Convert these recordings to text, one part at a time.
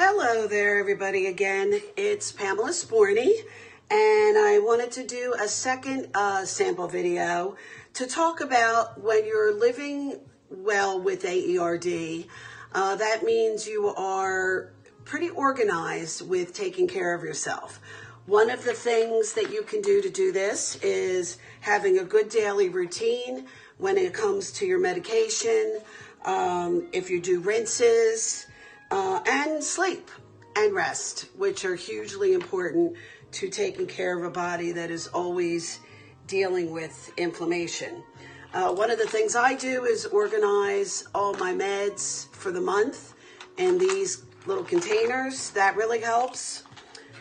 Hello there, everybody. Again, it's Pamela Sporney, and I wanted to do a second sample video to talk about when you're living well with AERD. That means you are pretty organized with taking care of yourself. One of the things that you can do to do this is having a good daily routine when it comes to your medication, if you do rinses, and sleep and rest, which are hugely important to taking care of a body that is always dealing with inflammation. One of the things I do is organize all my meds for the month in these little containers. That really helps.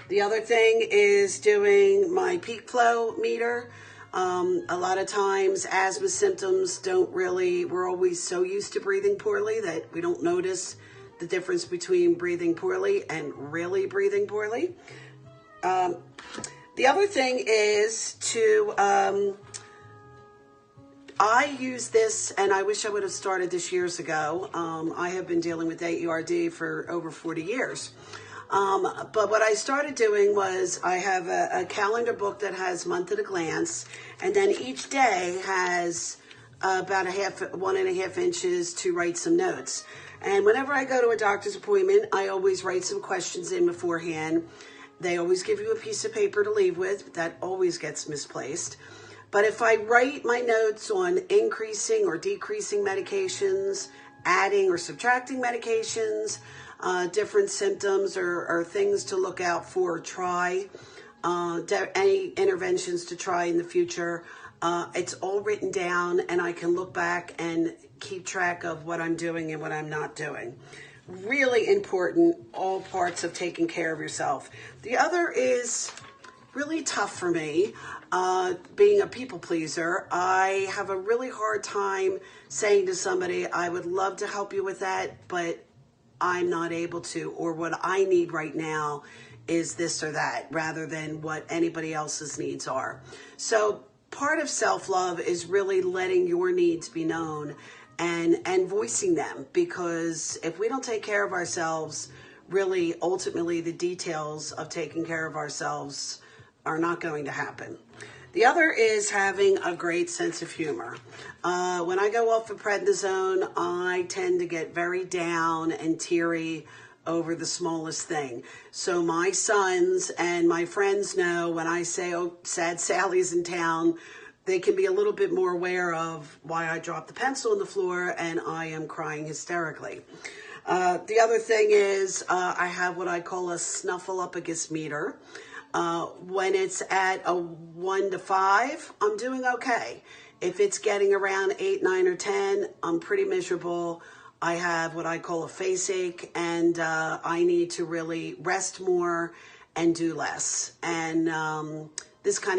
The other thing is doing my peak flow meter. A lot of times asthma symptoms we're always so used to breathing poorly that we don't notice the difference between breathing poorly and really breathing poorly. The other thing is I use this, and I wish I would have started this years ago. I have been dealing with AERD for over 40 years. But what I started doing was I have a calendar book that has month at a glance, and then each day has about 1.5 inches to write some notes. And whenever I go to a doctor's appointment, I always write some questions in beforehand. They always give you a piece of paper to leave with. That always gets misplaced. But if I write my notes on increasing or decreasing medications, adding or subtracting medications, different symptoms or things to look out for, any interventions to try in the future, it's all written down, and I can look back and keep track of what I'm doing and what I'm not doing. Really important, all parts of taking care of yourself. The other is really tough for me, being a people pleaser. I have a really hard time saying to somebody, I would love to help you with that, but I'm not able to, or what I need right now is this or that, rather than what anybody else's needs are. So part of self-love is really letting your needs be known and voicing them, because if we don't take care of ourselves, really, ultimately, the details of taking care of ourselves are not going to happen. The other is having a great sense of humor. When I go off of prednisone, I tend to get very down and teary over the smallest thing. So my sons and my friends know when I say, oh, sad Sally's in town, they can be a little bit more aware of why I dropped the pencil on the floor and I am crying hysterically. The other thing is I have what I call a snuffleupagus meter. When it's at a 1 to 5, I'm doing okay. If it's getting around 8, 9, or 10, I'm pretty miserable. I have what I call a face ache, and I need to really rest more and do less. And this kind of